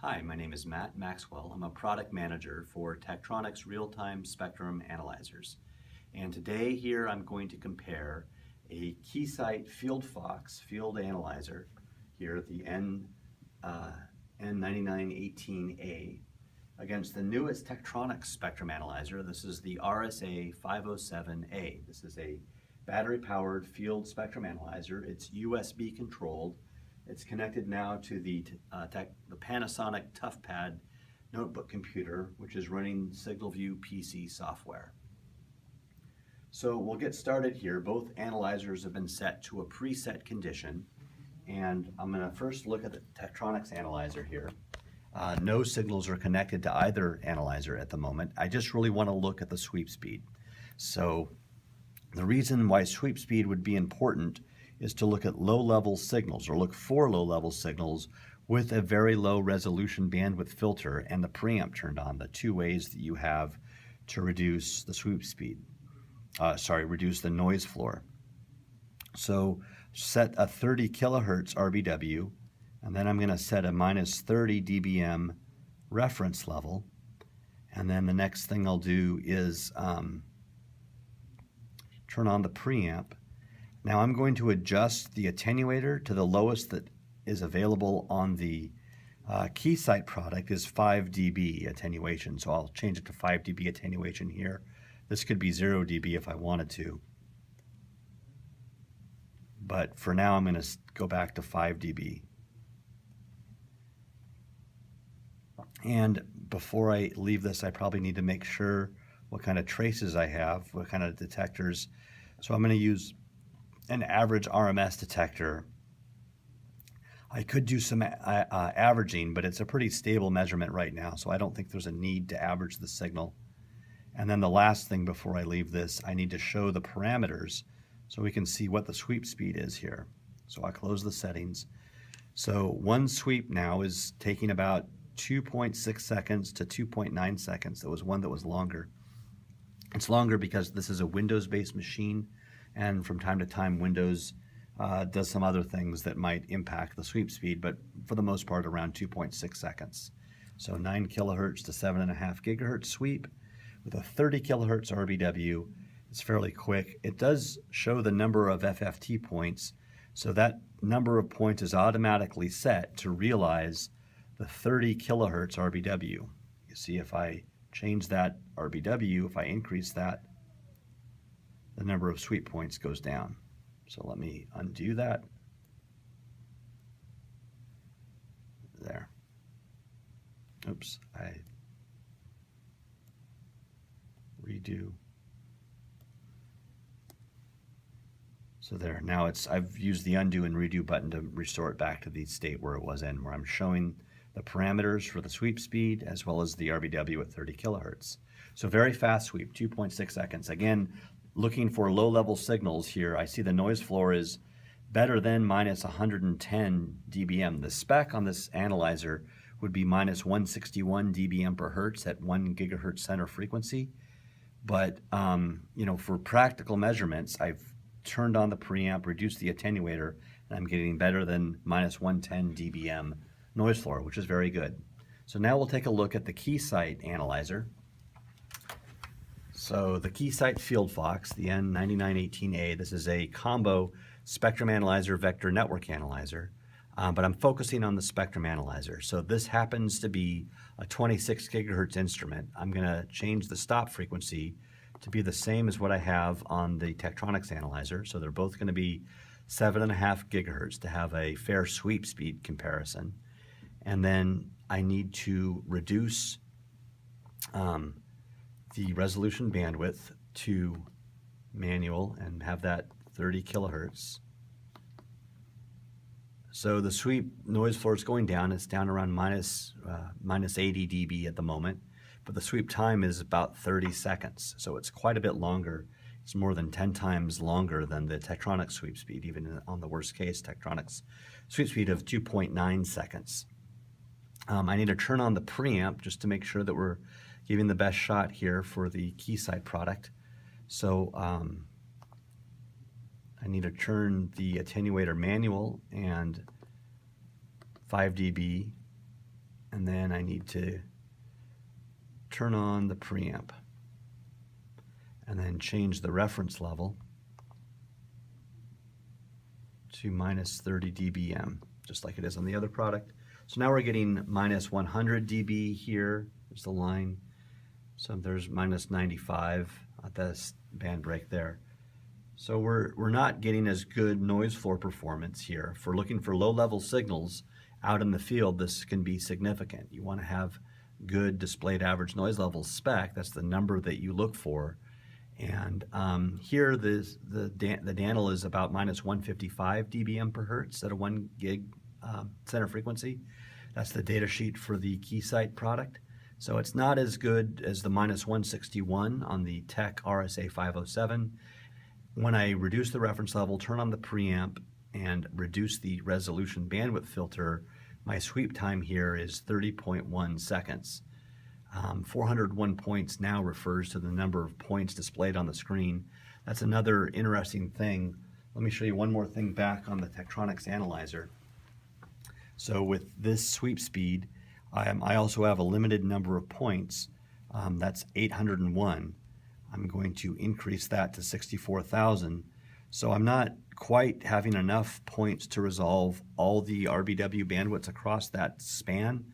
Hi, my name is Matt Maxwell. I'm a product manager for Tektronix Real-Time Spectrum Analyzers. And today here I'm going to compare a Keysight FieldFox field analyzer here, the N9918A, against the newest Tektronix spectrum analyzer. This is the RSA507A. This is a battery-powered field spectrum analyzer. It's USB controlled. It's connected now to the Panasonic ToughPad notebook computer, which is running SignalView PC software. So we'll get started here. Both analyzers have been set to a preset condition, and I'm going to first look at the Tektronix analyzer here. No signals are connected to either analyzer at the moment. I just really want to look at the sweep speed. So the reason why sweep speed would be important is to look at low-level signals, or look for low-level signals with a very low resolution bandwidth filter and the preamp turned on, the two ways that you have to reduce the sweep speed. Reduce the noise floor. So set a 30 kilohertz RBW, and then I'm going to set a minus 30 dBm reference level. And then the next thing I'll do is turn on the preamp. Now I'm going to adjust the attenuator to the lowest that is available on the Keysight product is 5 dB attenuation. So I'll change it to 5 dB attenuation here. This could be 0 dB if I wanted to. But for now I'm going to go back to 5 dB. And before I leave this, I probably need to make sure what kind of traces I have, what kind of detectors. So I'm going to use an average RMS detector. I could do some averaging, but it's a pretty stable measurement right now, so I don't think there's a need to average the signal. And then the last thing before I leave this, I need to show the parameters so we can see what the sweep speed is here. So I close the settings. So one sweep now is taking about 2.6 seconds to 2.9 seconds. There was one that was longer. It's longer because this is a Windows-based machine, and from time to time Windows does some other things that might impact the sweep speed, but for the most part around 2.6 seconds. So 9 kilohertz to 7.5 gigahertz sweep with a 30 kilohertz RBW. It's fairly quick. It does show the number of FFT points, so that number of points is automatically set to realize the 30 kilohertz RBW. You see, if I change that RBW, if I increase that, the number of sweep points goes down. So let me undo that. There. Oops, I redo. So there, now I've used the undo and redo button to restore it back to the state where it was in, where I'm showing the parameters for the sweep speed as well as the RBW at 30 kilohertz. So very fast sweep, 2.6 seconds. Again, looking for low-level signals here, I see the noise floor is better than minus 110 dBm. The spec on this analyzer would be minus 161 dBm per hertz at 1 gigahertz center frequency. But for practical measurements, I've turned on the preamp, reduced the attenuator, and I'm getting better than minus 110 dBm noise floor, which is very good. So now we'll take a look at the Keysight analyzer. So the Keysight FieldFox, the N9918A, this is a combo spectrum analyzer vector network analyzer, but I'm focusing on the spectrum analyzer. So this happens to be a 26 gigahertz instrument. I'm going to change the stop frequency to be the same as what I have on the Tektronix analyzer. So they're both going to be 7.5 gigahertz to have a fair sweep speed comparison. And then I need to reduce the resolution bandwidth to manual and have that 30 kilohertz. So the sweep noise floor is going down. It's down around minus 80 dB at the moment, but the sweep time is about 30 seconds. So it's quite a bit longer. It's more than 10 times longer than the Tektronix sweep speed, even on the worst case Tektronix sweep speed of 2.9 seconds. I need to turn on the preamp just to make sure that we're giving the best shot here for the Keysight product. So I need to turn the attenuator manual and 5 dB and then I need to turn on the preamp and then change the reference level to minus 30 dBm, just like it is on the other product. So now we're getting minus 100 dB here. There's the line. So there's minus 95 at this band break there. So we're not getting as good noise floor performance here. If we're looking for low-level signals out in the field, this can be significant. You want to have good displayed average noise level spec. That's the number that you look for. And here the DANL is about minus 155 dBm per hertz at a 1 gig center frequency. That's the data sheet for the Keysight product. So it's not as good as the minus 161 on the Tektronix RSA507. When I reduce the reference level, turn on the preamp, and reduce the resolution bandwidth filter, my sweep time here is 30.1 seconds. 401 points now refers to the number of points displayed on the screen. That's another interesting thing. Let me show you one more thing back on the Tektronix analyzer. So with this sweep speed, I also have a limited number of points. That's 801. I'm going to increase that to 64,000. So I'm not quite having enough points to resolve all the RBW bandwidths across that span,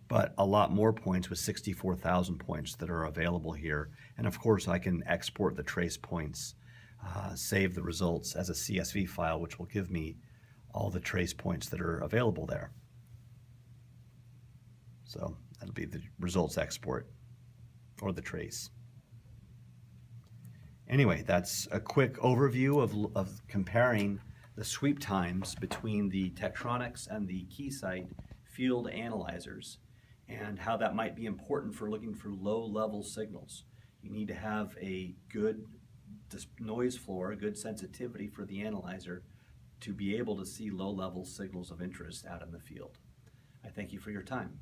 but a lot more points with 64,000 points that are available here. And of course, I can export the trace points, save the results as a CSV file, which will give me all the trace points that are available there. So that'll be the results export or the trace. Anyway, that's a quick overview of comparing the sweep times between the Tektronix and the Keysight field analyzers and how that might be important for looking for low-level signals. You need to have a good noise floor, a good sensitivity for the analyzer to be able to see low-level signals of interest out in the field. I thank you for your time.